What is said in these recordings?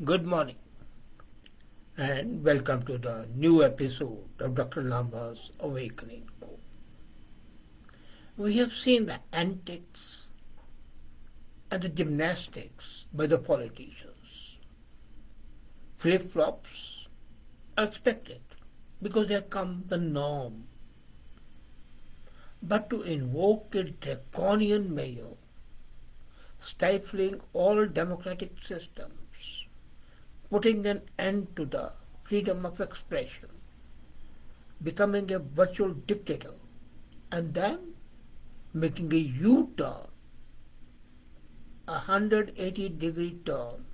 Good morning and welcome to the new episode of Dr. Lamba's Awakening Code. We have seen the antics and the gymnastics by the politicians. Flip-flops are expected because they have come the norm. But to invoke a draconian mayor, stifling all democratic systems, putting an end to the freedom of expression, becoming a virtual dictator, and then making a U-turn, a 180-degree turn,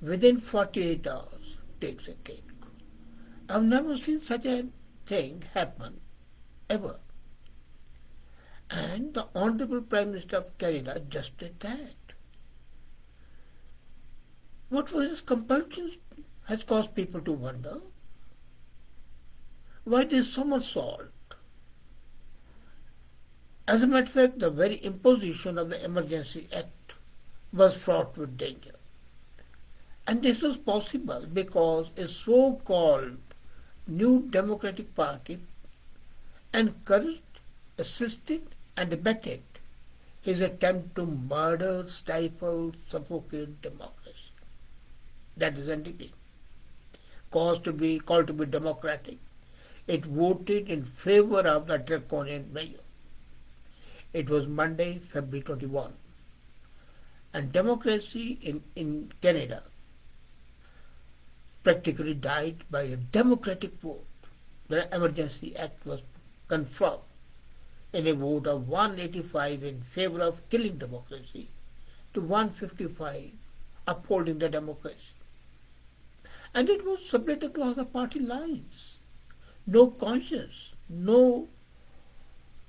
within 48 hours takes a cake. I've never seen such a thing happen, ever. And the Honorable Prime Minister of Canada just did that. What was his compulsions has caused people to wonder. Why this somersault? As a matter of fact, the very imposition of the Emergency Act was fraught with danger. And this was possible because a so-called New Democratic Party encouraged, assisted, and abetted his attempt to murder, stifle, suffocate democracy. That is entity. Called to be democratic. It voted in favor of the draconian mayor. It was Monday, February 21. And democracy in Canada practically died by a democratic vote. The Emergency Act was confirmed in a vote of 185 in favor of killing democracy to 155 upholding the democracy. And it was split across the party lines. No conscience, no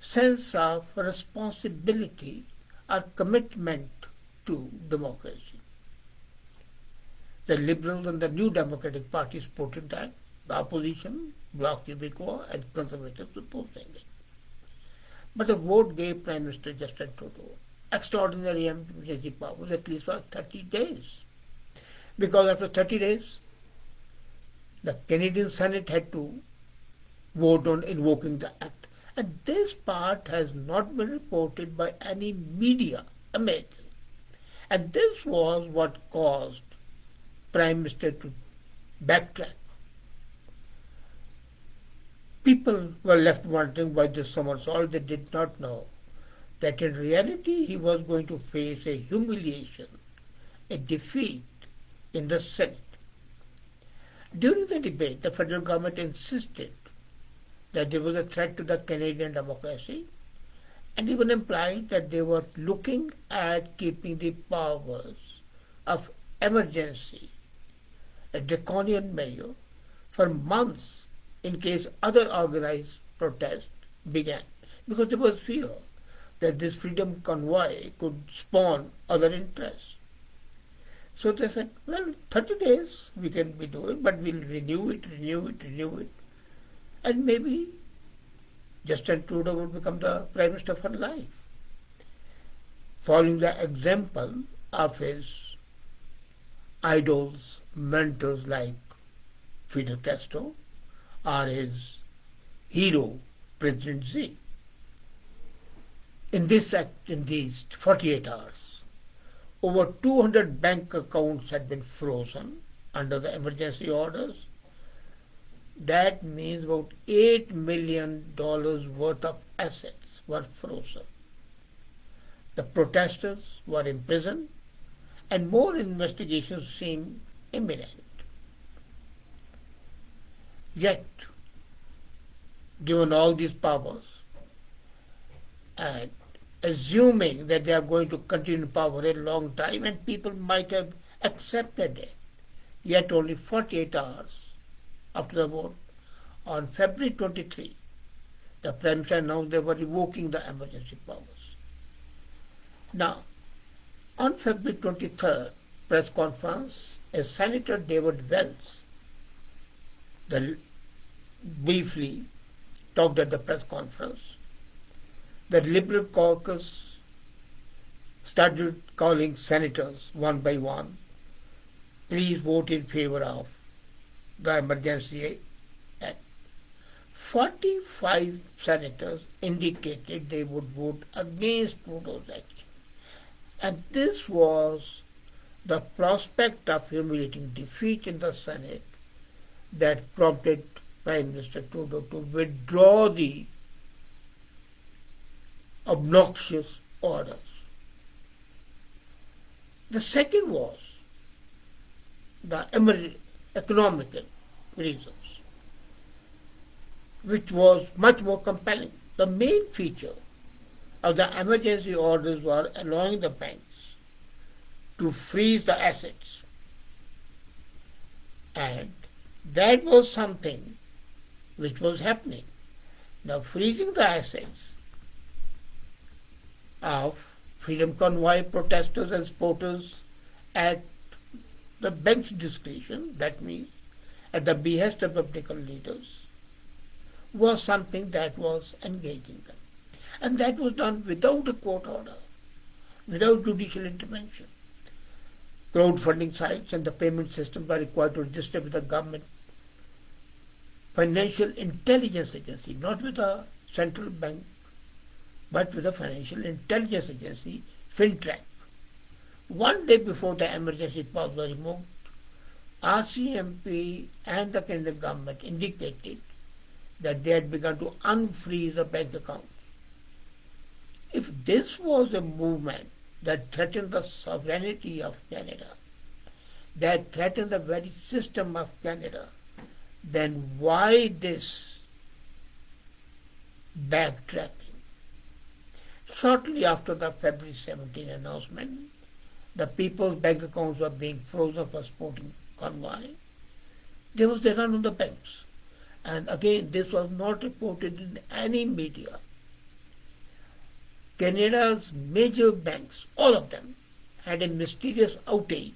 sense of responsibility or commitment to democracy. The Liberals and the New Democratic Party supported that, the opposition, Bloc Québécois, and Conservatives opposing it. But the vote gave Prime Minister Justin Trudeau extraordinary emergency powers at least for 30 days. Because after 30 days, the Canadian Senate had to vote on invoking the act. And this part has not been reported by any media. Amazing. And this was what caused Prime Minister to backtrack. People were left wondering why this somersault. They did not know that in reality he was going to face a humiliation, a defeat in the Senate. During the debate, the federal government insisted that there was a threat to the Canadian democracy and even implied that they were looking at keeping the powers of emergency, a draconian mayor, for months in case other organized protests began, because there was fear that this freedom convoy could spawn other interests. So they said, well, 30 days we can be doing, but we'll renew it. And maybe Justin Trudeau would become the Prime Minister for life. Following the example of his idols, mentors like Fidel Castro, or his hero, President Xi. In these 48 hours, over 200 bank accounts had been frozen under the emergency orders. That means about $8 million worth of assets were frozen. The protesters were imprisoned and more investigations seem imminent. Yet, given all these powers, and assuming that they are going to continue in power a long time, and people might have accepted it, yet only 48 hours after the vote, on February 23, the Prime Minister announced they were revoking the emergency powers. Now, on February 23rd press conference, a Senator David Wells briefly talked at the press conference. The Liberal caucus started calling senators one by one please vote in favor of the Emergency Act. 45 senators indicated they would vote against Trudeau's action. And this was the prospect of humiliating defeat in the Senate that prompted Prime Minister Trudeau to withdraw the obnoxious orders. The second was the economical reasons, which was much more compelling. The main feature of the emergency orders were allowing the banks to freeze the assets. And that was something which was happening. Now, freezing the assets of Freedom Convoy protesters and supporters at the bank's discretion, that means at the behest of political leaders, was something that was engaging them. And that was done without a court order, without judicial intervention. Crowdfunding sites and the payment systems were required to register with the government Financial Intelligence Agency, not with the central bank, but with the Financial Intelligence Agency, FinTrack. One day before the emergency powers were removed, RCMP and the Canadian government indicated that they had begun to unfreeze the bank accounts. If this was a movement that threatened the sovereignty of Canada, that threatened the very system of Canada, then why this backtracking? Shortly after the February 17 announcement, the people's bank accounts were being frozen for sporting convoy. There was a run on the banks. And again, this was not reported in any media. Canada's major banks, all of them, had a mysterious outage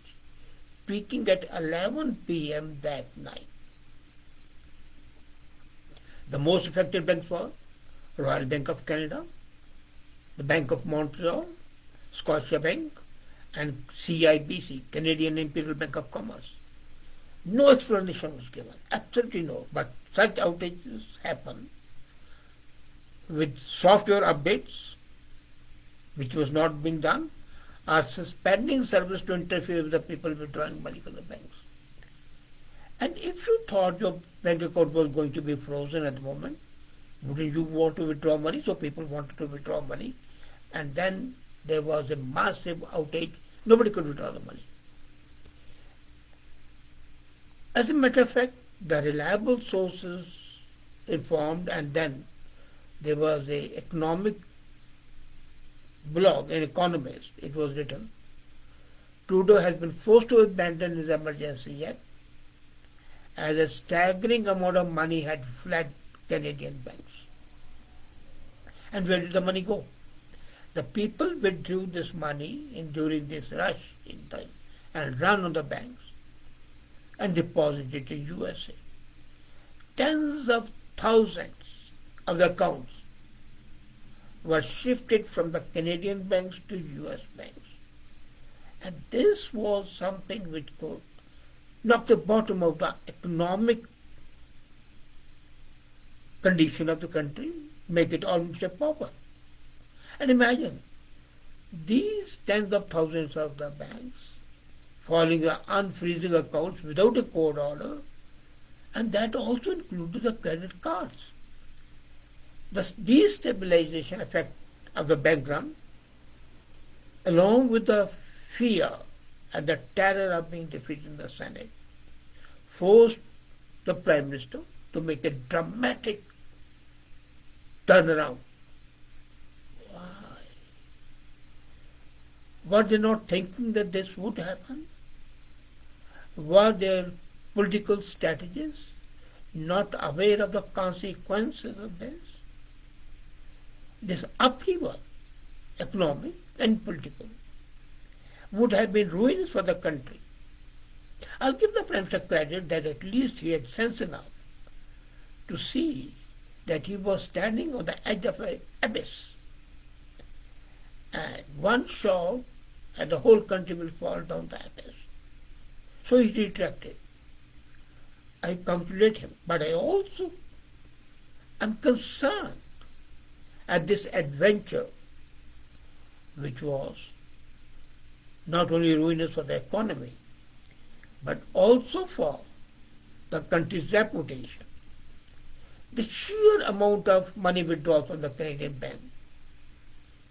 peaking at 11 p.m. that night. The most affected banks were Royal Bank of Canada, the Bank of Montreal, Scotiabank, and CIBC, Canadian Imperial Bank of Commerce. No explanation was given, absolutely no. But such outages happen with software updates, which was not being done, or suspending service to interfere with the people withdrawing money from the banks. And if you thought your bank account was going to be frozen at the moment, wouldn't you want to withdraw money? So people wanted to withdraw money. And then there was a massive outage. Nobody could withdraw the money. As a matter of fact, the reliable sources informed, and then there was an economic blog, an economist, it was written, Trudeau has been forced to abandon his emergency act as a staggering amount of money had fled Canadian banks. And where did the money go? The people withdrew this money during this rush in time and ran on the banks and deposited it in USA. Tens of thousands of the accounts were shifted from the Canadian banks to US banks. And this was something which could knock the bottom of the economic condition of the country, make it almost a pauper. And imagine, these tens of thousands of the banks following the unfreezing accounts without a court order, and that also included the credit cards. The destabilization effect of the bank run, along with the fear and the terror of being defeated in the Senate, forced the Prime Minister to make a dramatic turnaround. Why? Were they not thinking that this would happen? Were their political strategists not aware of the consequences of this? This upheaval, economic and political, would have been ruinous for the country. I'll give the Prime Minister credit that at least he had sense enough to see that he was standing on the edge of an abyss. And one shot and the whole country will fall down the abyss. So he retracted. I congratulate him, but I also am concerned at this adventure, which was not only ruinous for the economy, but also for the country's reputation. The sheer amount of money withdrawal from the Canadian bank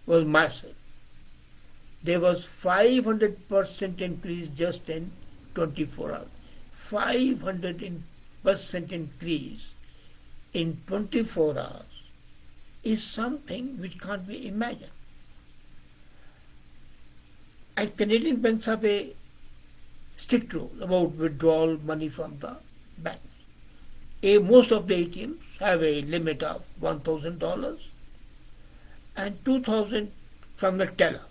was massive. There was 500% increase just in 24 hours. 500% increase in 24 hours is something which can't be imagined. And Canadian banks have a strict rule about withdrawal money from the banks. Most of the ATMs have a limit of $1,000 and $2,000 from the teller.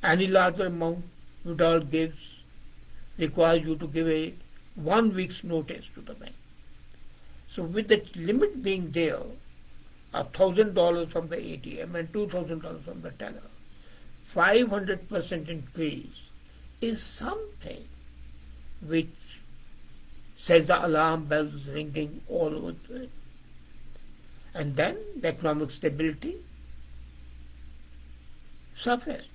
Any larger amount withdrawal requires you to give a 1 week's notice to the bank. So with the limit being there, $1,000 from the ATM and $2,000 from the teller, 500% increase is something which sends the alarm bells ringing all over to it. And then the economic stability surfaced.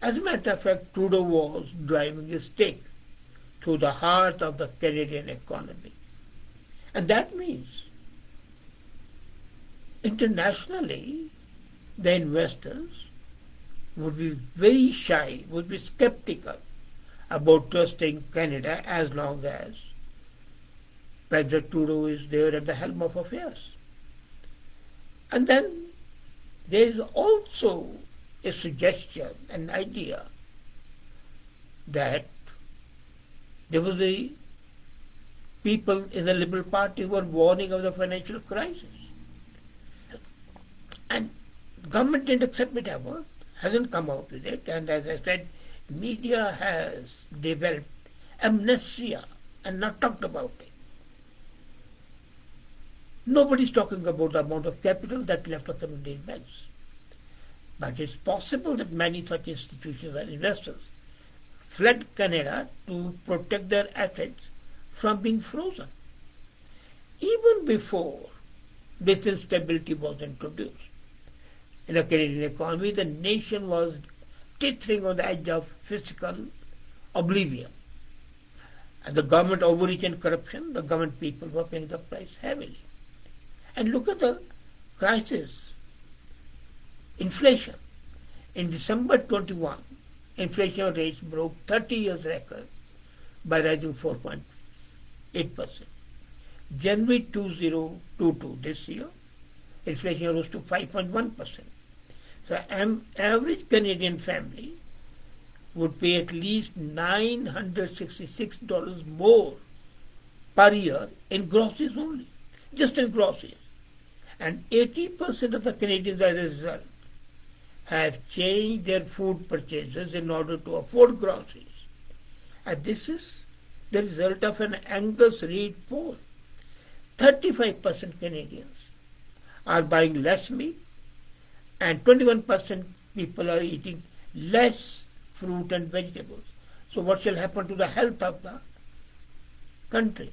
As a matter of fact, Trudeau was driving a stake through the heart of the Canadian economy. And that means internationally the investors would be very shy, would be skeptical about trusting Canada as long as President Trudeau is there at the helm of affairs. And then there is also a suggestion, an idea that there was a people in the Liberal Party who were warning of the financial crisis. And government didn't accept it ever, hasn't come out with it, and as I said, media has developed amnesia and not talked about it. Nobody's talking about the amount of capital that left the Canadian banks. But it's possible that many such institutions and investors fled Canada to protect their assets from being frozen. Even before this instability was introduced in the Canadian economy, the nation was teetering on the edge of fiscal oblivion. And the government overreach and corruption, the government people were paying the price heavily. And look at the crisis. Inflation. In December 21, inflation rates broke 30 years record by rising 4.8%. January 2022, this year, inflation rose to 5.1%. So average Canadian family would pay at least $966 more per year in groceries only, just in groceries. And 80% of the Canadians as a result have changed their food purchases in order to afford groceries. And this is the result of an Angus Reid poll. 35% Canadians are buying less meat and 21% people are eating less fruit and vegetables. So what shall happen to the health of the country?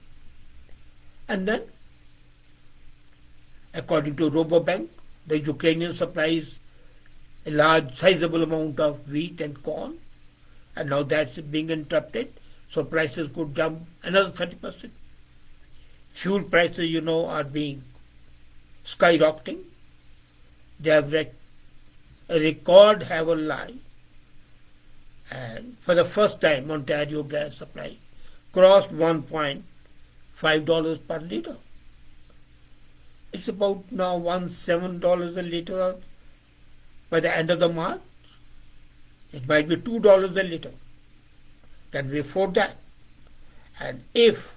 And then, according to Robobank, the Ukrainian supplies a large, sizable amount of wheat and corn, and now that's being interrupted, so prices could jump another 30%. Fuel prices, are being skyrocketing. They have a record heaven high, and for the first time, Ontario gas supply crossed $1.5 per litre. It's about now $1.7 a litre. By the end of the March, it might be $2 a litre. Can we afford that? And if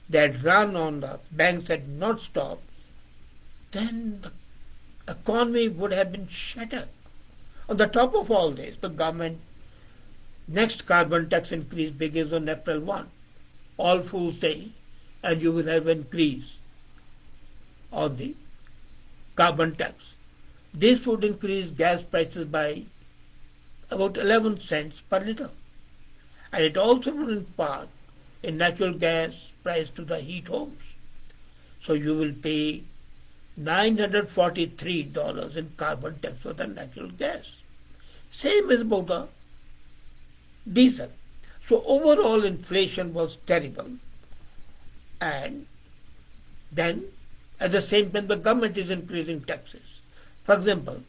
that run on the banks had not stopped, then the economy would have been shattered. On the top of all this, the government next carbon tax increase begins on April 1, All Fools' Day, and you will have an increase on the carbon tax. This would increase gas prices by about 11 cents per litre. And it also would in part in natural gas price to the heat homes. So you will pay $943 in carbon tax for the natural gas. Same is about the diesel. So overall inflation was terrible. And then at the same time the government is increasing taxes. For example,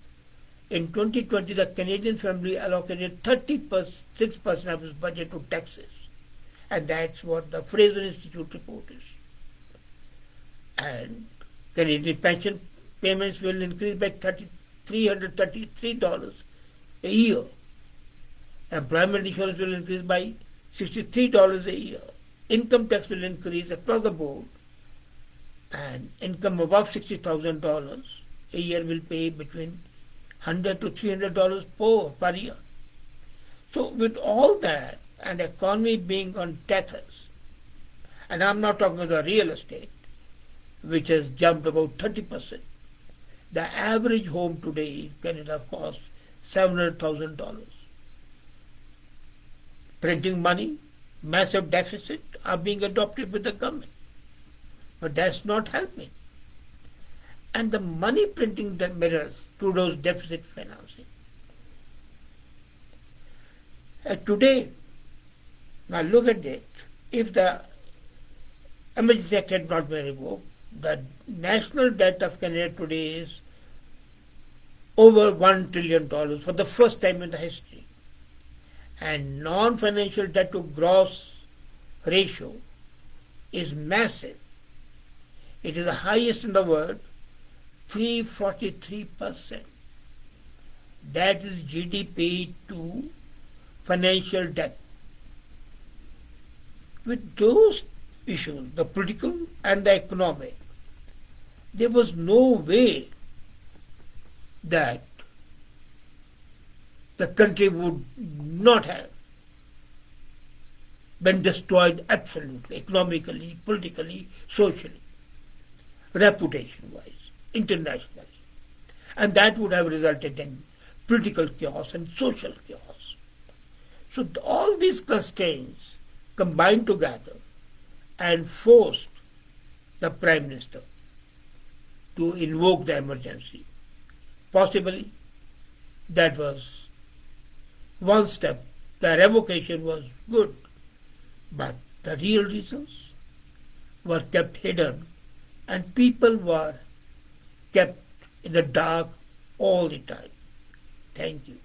in 2020 the Canadian family allocated 36% of its budget to taxes. And that's what the Fraser Institute report is. And Canadian pension payments will increase by $333 a year. Employment insurance will increase by $63 a year. Income tax will increase across the board. And income above $60,000 a year will pay between $100 to $300 per year. So with all that and economy being on taxes, and I'm not talking about real estate, which has jumped about 30%. The average home today in Canada costs $700,000. Printing money, massive deficit are being adopted with the government. But that's not helping. And the money printing that mirrors Trudeau's deficit financing. Today, now look at it. If the Emergency Act had not been revoked, the national debt of Canada today is over $1 trillion for the first time in the history. And non-financial debt to gross ratio is massive. It is the highest in the world, 343%. That is GDP to financial debt. With those issues, the political and the economic, there was no way that the country would not have been destroyed absolutely, economically, politically, socially, reputation-wise, internationally. And that would have resulted in political chaos and social chaos. So all these constraints combined together and forced the Prime Minister to invoke the emergency. Possibly that was one step. The revocation was good, but the real reasons were kept hidden and people were kept in the dark all the time. Thank you.